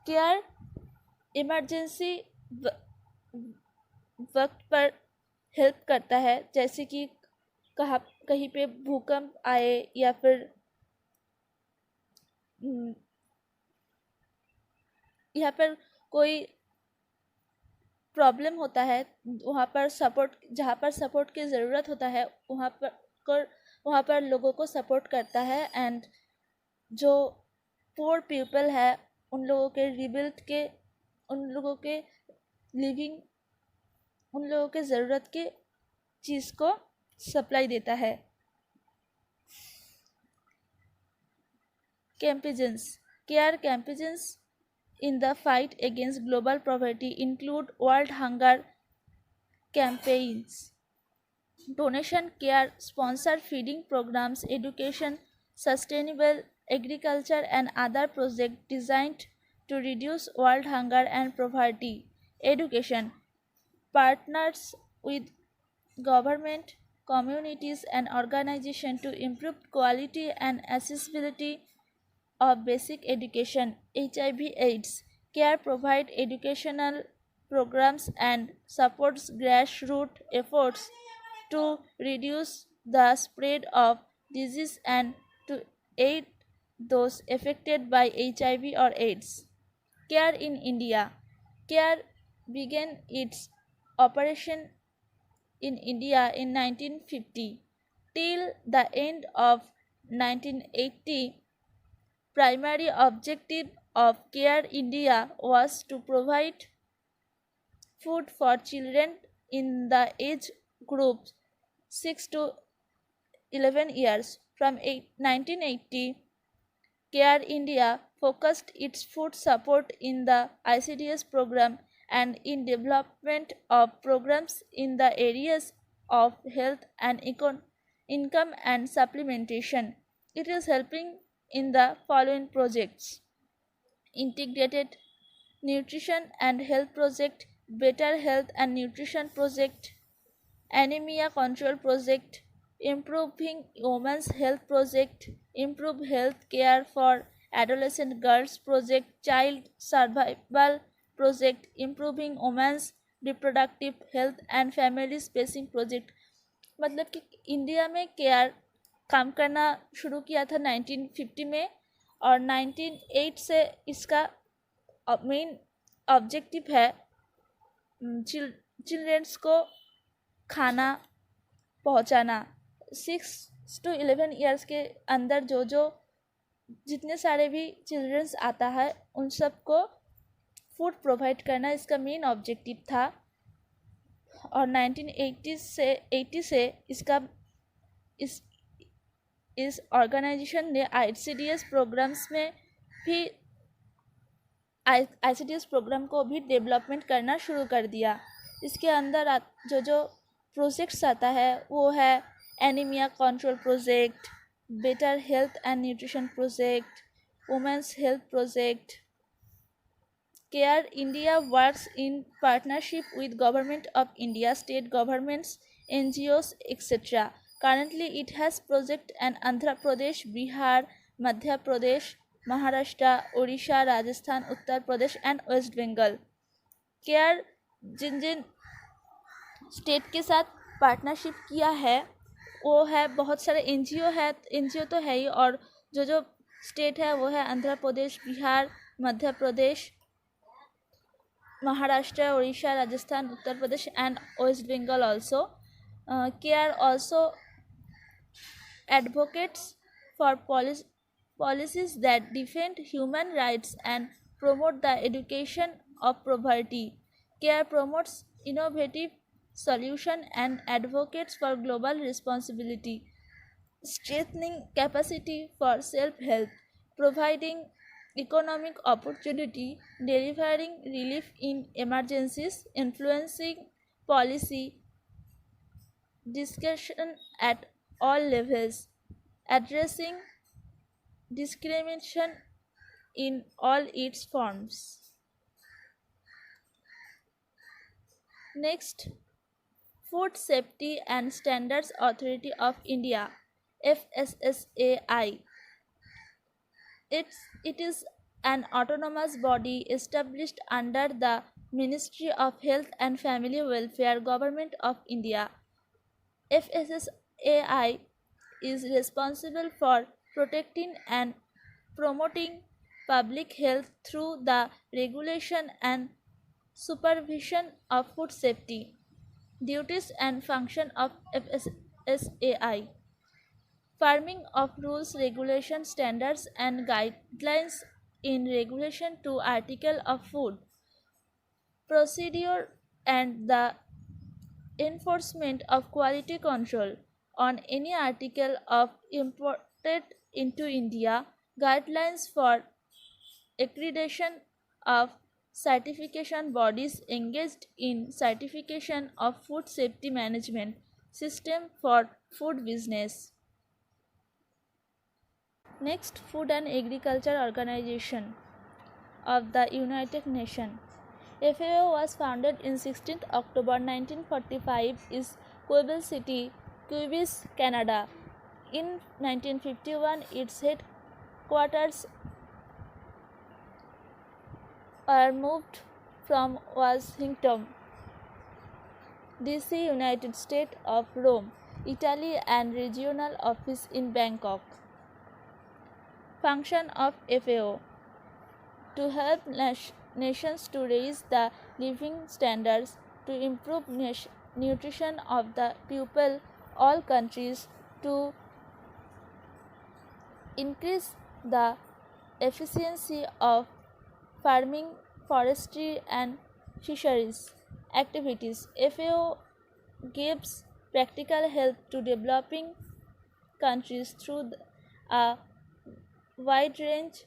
Care emergency वक्त पर help करता है, जैसे कि कहीं पे भूकंप आए या फिर यहाँ पर कोई प्रॉब्लम होता है, वहाँ पर सपोर्ट की ज़रूरत होता है, वहाँ पर लोगों को सपोर्ट करता है। एंड जो पुअर पीपल है उन लोगों के रिबिल्ड के, उन लोगों के लिविंग, उन लोगों के ज़रूरत के चीज़ को सप्लाई देता है। Campaigns, care campaigns in the fight against global poverty include World Hunger campaigns, donation care, sponsored feeding programs, education, sustainable agriculture and other projects designed to reduce world hunger and poverty. Education partners with government, communities and organizations to improve quality and accessibility of basic education. HIV/AIDS care provide educational programs and supports grassroots efforts to reduce the spread of disease and to aid those affected by HIV or AIDS. Care in India. Care began its operation in India in 1950. Till the end of 1980, primary objective of Care India was to provide food for children in the age group 6 to 11 years. From 1980, Care India focused its food support in the ICDS program and in development of programs in the areas of health and income and supplementation. It is helping in the following projects: Integrated Nutrition and Health Project, Better Health and Nutrition Project, Anemia Control Project, Improving Women's Health Project, Improve Health Care for Adolescent Girls Project, Child Survival Project, Improving Women's Reproductive Health and Family Spacing Project। मतलब कि India में care काम करना शुरू किया था 1950 में और 1908 से इसका मेन ऑब्जेक्टिव है चिल्ड्रंस को खाना पहुंचाना। 6 to 11 ईयर्स के अंदर जो जितने सारे भी चिल्ड्रंस आता है उन सबको फूड प्रोवाइड करना इसका मेन ऑब्जेक्टिव था। और 1980 से इसका इस ऑर्गेनाइजेशन ने ICDS प्रोग्राम्स में भी ICDS प्रोग्राम को भी डेवलपमेंट करना शुरू कर दिया। इसके अंदर जो प्रोजेक्ट्स आता है वो है anaemia control project, better health and nutrition project, women's health project. Care India works in partnership with Government of India, state governments, NGOs, etc. Currently, it has projects in Andhra Pradesh, Bihar, Madhya Pradesh, Maharashtra, Odisha, Rajasthan, Uttar Pradesh and West Bengal. Care जिन state के साथ partnership किया है वो है बहुत सारे NGO तो है ही, और जो स्टेट है वो है Andhra Pradesh, Bihar, Madhya Pradesh, Maharashtra, Odisha, Rajasthan, Uttar Pradesh and West Bengal also. Care also advocates for policies that defend human rights and promote the education of poverty. Care promotes innovative solution and advocates for global responsibility, strengthening capacity for self-help, providing economic opportunity, delivering relief in emergencies, influencing policy discussion at all levels, addressing discrimination in all its forms. Next, Food Safety and Standards Authority of India, FSSAI. It is an autonomous body established under the Ministry of Health and Family Welfare, Government of India. FSSAI is responsible for protecting and promoting public health through the regulation and supervision of food safety. Duties and function of FSSAI: farming of rules, regulation, standards, and guidelines in regulation to article of food, procedure, and the enforcement of quality control on any article of imported into India, guidelines for accreditation of certification bodies engaged in certification of food safety management system for food business. Next, Food and Agriculture Organization of the United Nations. FAO was founded in 16th October 1945 in Quebec City, Quebec, Canada. In 1951, its headquarters were moved from Washington, D.C., United States of Rome, Italy, and regional office in Bangkok. Function of FAO: to help nations to raise the living standards, to improve nutrition of the people, all countries, to increase the efficiency of farming, forestry, and fisheries activities. FAO gives practical help to developing countries through a wide range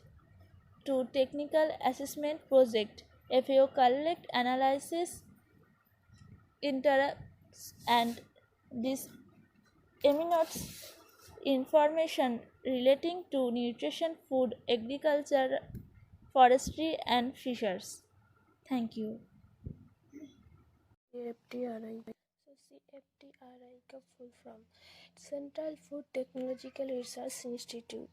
to technical assessment project. FAO collect, analysis, interrupts, and disseminates information relating to nutrition, food, agriculture, forestry, and fisheries. Thank you. CFTRI. So CFTRI का full form Central Food Technological Research Institute.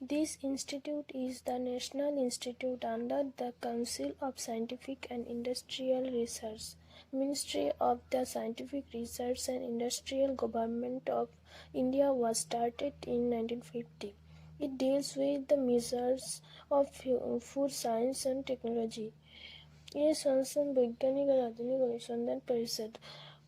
This institute is the national institute under the Council of Scientific and Industrial Research, Ministry of the Scientific Research and Industrial Government of India was started in 1950. It deals with the measures of food science and technology. ये संस्थान वैज्ञानिक और आधुनिक अनुसंधान परिषद,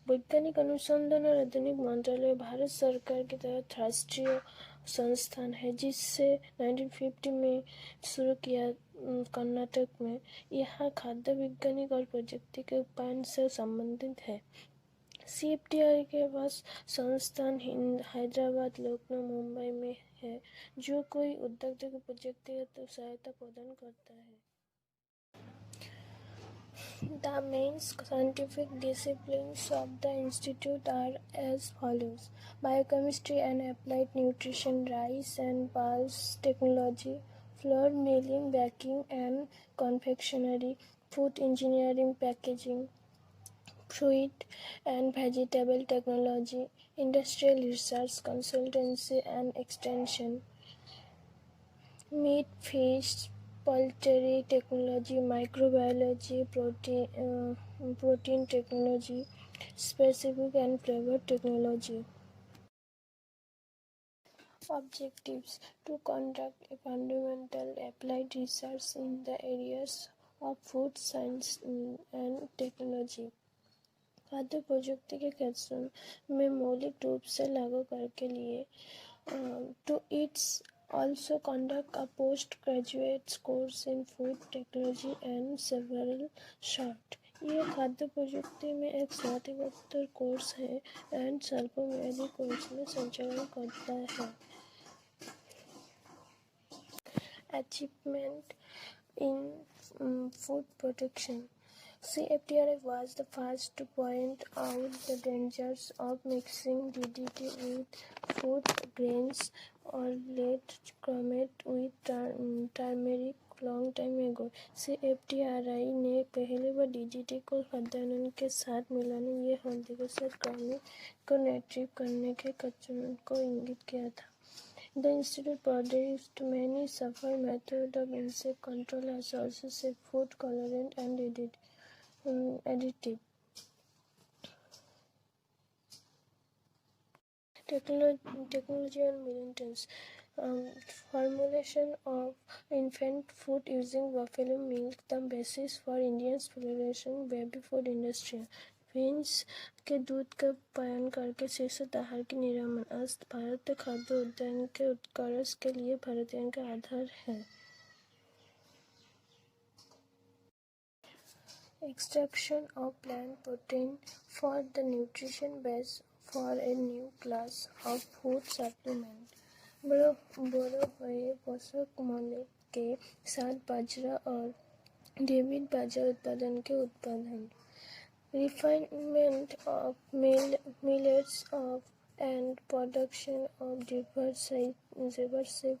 वैज्ञानिक अनुसंधान और आधुनिक मंत्रालय भारत सरकार के तहत राष्ट्रीय संस्थान है, जिससे 1950 में शुरू किया कर्नाटक में। यहाँ खाद्य वैज्ञानिक और प्रौद्योगिकी के उपायन से संबंधित है। CFTRI के पास संस्थान हैदराबाद, लखनऊ, मुंबई में है, जो कोई उद्योग प्रौद्योगिकी सहायता प्रदान करता है। The main scientific disciplines of the institute are as follows: biochemistry and applied nutrition, rice and pulse technology, flour milling, baking and confectionery, food engineering, packaging, fruit and vegetable technology, industrial research, consultancy and extension, meat, fish, poultry technology, microbiology, protein technology, specific and flavor technology. Objectives: to conduct a fundamental applied research in the areas of food science and technology, खाद्य प्रौद्योगिकी के क्षेत्र में मौलिक रूप से लागू करके लिए। To its also conduct a postgraduate course in food technology and several short. ये खाद्य प्रौद्योगिकी में एक स्नातकोत्तर कोर्स है एंड स्वल्पमेयादी कोर्स में संचालन करता है। achievement in food protection. CFTRI was the first to point out the dangers of mixing DDT with food grains or lead chromate with turmeric long time ago. CFTRI ने पहली बार DDT को खाद्यान्न के साथ मिलाने या हल्दी के साथ chromate को नेट्रिव करने के कथन को इंगित किया था. The institute produced many safer methods of insect control as also safe food colorant and additive. Technology and militants. Formulation of infant food using buffalo milk, the basis for India's flourishing baby food industry. भैंस के दूध का पान करके शिशु आहार की निर्माण आज भारतीय खाद्य उद्यान के उत्कर्ष के लिए भारतीयों का आधार है. Extraction of plant protein for the nutrition base for a new class of food supplement. बड़ो हुए पोषक मौलिक के साथ बाजरा और डेबिट बाजरा उत्पादन के उत्पादन. Refinement of millets and production of diverse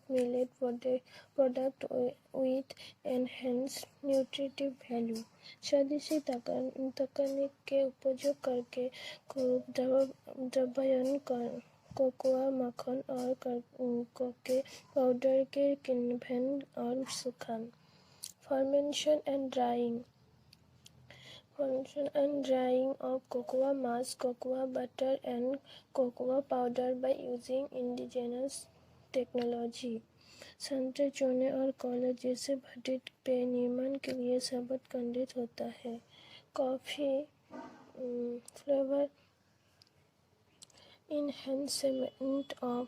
millet product with enhanced nutritive value. स्वदेशी तकनीक के उपयोग करके द्रव्यायन कोकोआ मक्खन और कोको पाउडर के किण्वन और सुखान. Fermentation and drying of cocoa mass, cocoa butter and cocoa powder by using indigenous technology. संतरे चूने और कोला जैसे भट्टित पेय निर्माण के लिए सबूत खंडित होता है. Coffee flavour enhancement of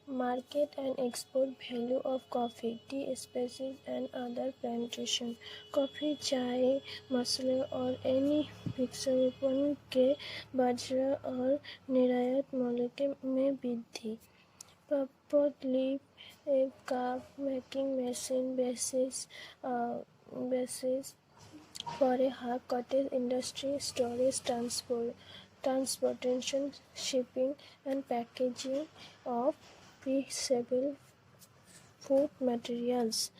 market and export value of coffee, tea species and other plantation. Coffee, चाय, मसाले और any वृक्षारोपण के बाजरा और निर्यात मूल्य में वृद्धि. Pulp leaf cup making machine basis for a hard cottage industry, storage, transportation, shipping and packaging of perishable food materials.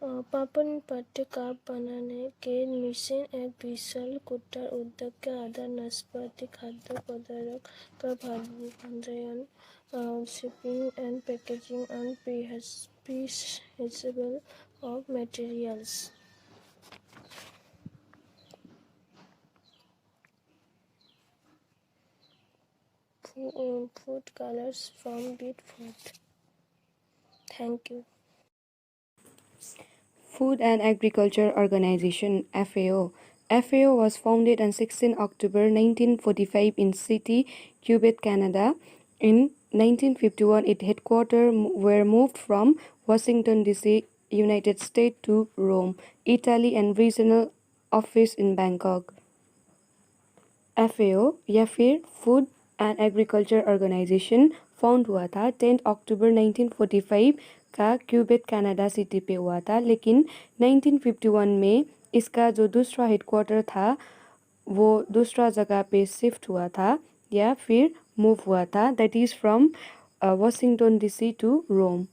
पापड़ पट्टे कप बनाने के मशीन एक विशाल कुटीर उद्योग के आधार नाशपाती खाद्य पदार्थ का भंडारण, shipping and packaging and perishable of materials. Food colors from beet food. Thank you. Food and Agriculture Organization (FAO). FAO was founded on 16 October 1945 in city Quebec, Canada. In 1951, its headquarters were moved from Washington, D.C., United States to Rome, Italy, and regional office in Bangkok. FAO या फिर food and agriculture organisation found हुआ था 10 अक्टूबर 1945 का Quebec Canada city पे हुआ था, लेकिन 1951 में इसका जो दूसरा हेडक्वार्टर था वो दूसरा जगह पे शिफ्ट हुआ था या फिर मूव हुआ था, that is from Washington DC to Rome.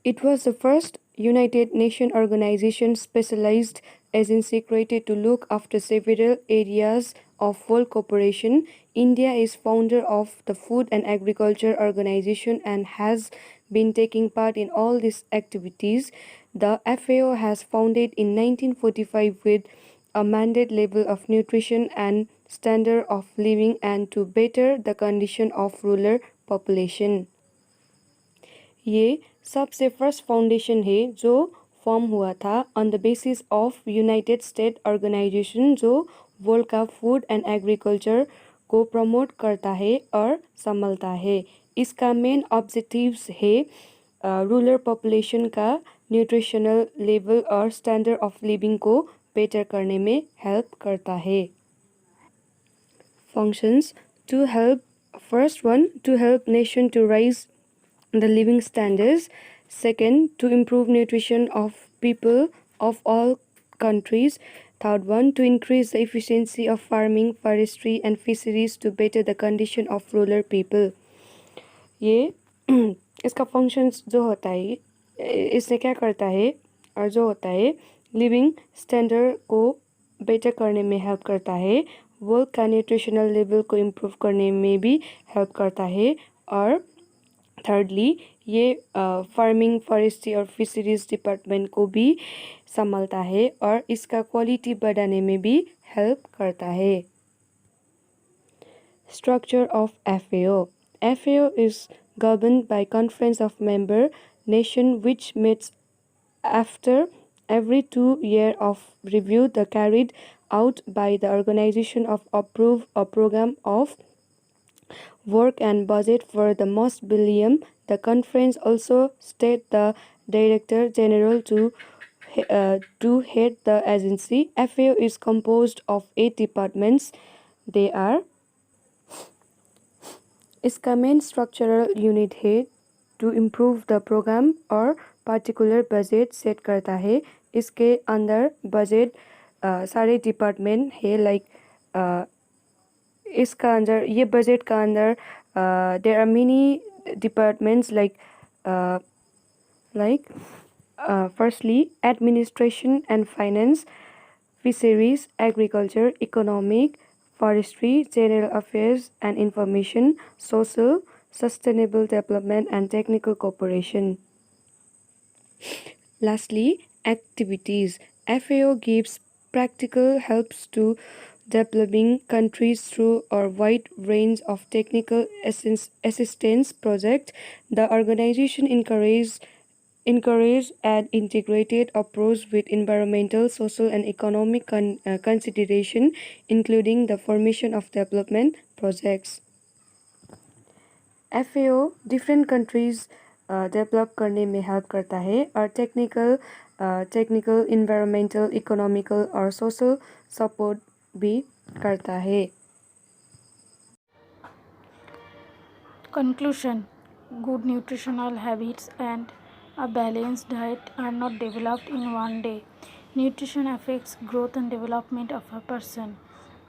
It was the first United Nations organization specialized agency created to look after several areas of world cooperation. India is founder of the Food and Agriculture Organization and has been taking part in all these activities. The FAO has founded in 1945 with a mandate level of nutrition and standard of living and to better the condition of rural population. ये सबसे first foundation है जो form हुआ था on the basis of united state organisation जो world का food and agriculture को promote करता है और संभालता है. इसका मेन ऑब्जेक्टिव्स है रूरल पॉपुलेशन का न्यूट्रिशनल लेवल और स्टैंडर्ड ऑफ लिविंग को बेटर करने में हेल्प करता है. Functions to help first one to help nation to rise the living standards. Second, to improve nutrition of people of all countries. Third one, to increase the efficiency of farming, forestry and fisheries to better the condition of rural people. ये इसका functions जो होता है इसने क्या करता है और जो होता है लिविंग स्टैंडर्ड को बेटर करने में हेल्प करता है, वर्ल्ड का न्यूट्रिशनल लेवल को इम्प्रूव करने में भी हेल्प करता है, और थर्डली ये फार्मिंग, फॉरेस्ट्री और फिशरीज डिपार्टमेंट को भी संभालता है और इसका क्वालिटी बढ़ाने में भी हेल्प करता है. Structure of FAO. FAO is governed by Conference of Member Nations which meets after every 2 years of review the carried out by the organization of approve a program of work and budget for the most billion. The conference also state the Director General to head the agency. FAO is composed of 8 departments. They are इसका main structural unit है to improve the programme और particular budget set करता है. इसके अंदर budget सारे department है like इसका अंदर ये बजट का अंदर there are many departments like firstly administration and finance, fisheries, agriculture, economic, forestry, general affairs and information, social, sustainable development and technical cooperation. Lastly, activities. FAO gives practical helps to developing countries through a wide range of technical assistance projects. The organization encourages an integrated approach with environmental, social and economic consideration, including the formation of development projects. FAO different countries develop करने में help करता है और technical, environmental, economical और social support भी करता है. Conclusion. Good nutritional habits and a balanced diet are not developed in one day. Nutrition affects growth and development of a person.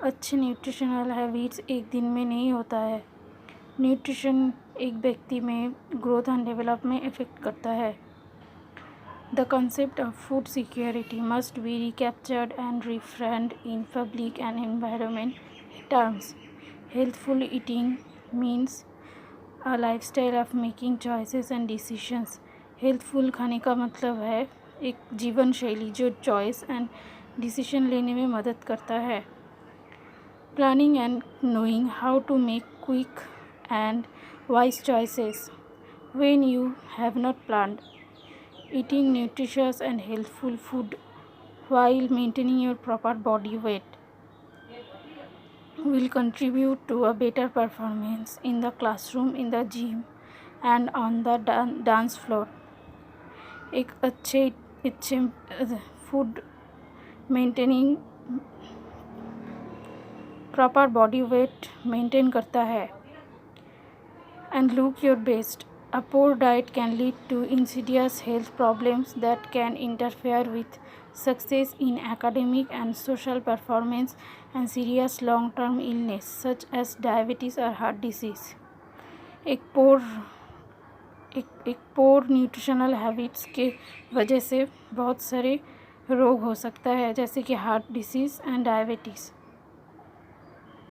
अच्छे न्यूट्रिशनल हैबिट्स एक दिन में नहीं होता है. न्यूट्रिशन एक व्यक्ति में ग्रोथ एंड डेवलपमेंट इफेक्ट करता है. The concept of food security must be recaptured and reframed in public and environment terms. Healthful eating means a lifestyle of making choices and decisions. Healthful खाने का मतलब है एक जीवन शैली जो चॉइस एंड डिसीजन लेने में मदद करता है. Planning and knowing how to make quick and wise choices when you have not planned. Eating nutritious and healthful food while maintaining your proper body weight will contribute to a better performance in the classroom, in the gym and on the dance floor. एक अच्छे food maintaining proper body weight maintain करता है. And look your best. A poor diet can lead to insidious health problems that can interfere with success in academic and social performance and serious long-term illness such as diabetes or heart disease. एक पोर nutritional habits के वजह से बहुत सारे रोग हो सकता है जैसे कि हार्ट डिसीज़ एंड डायबिटीज़.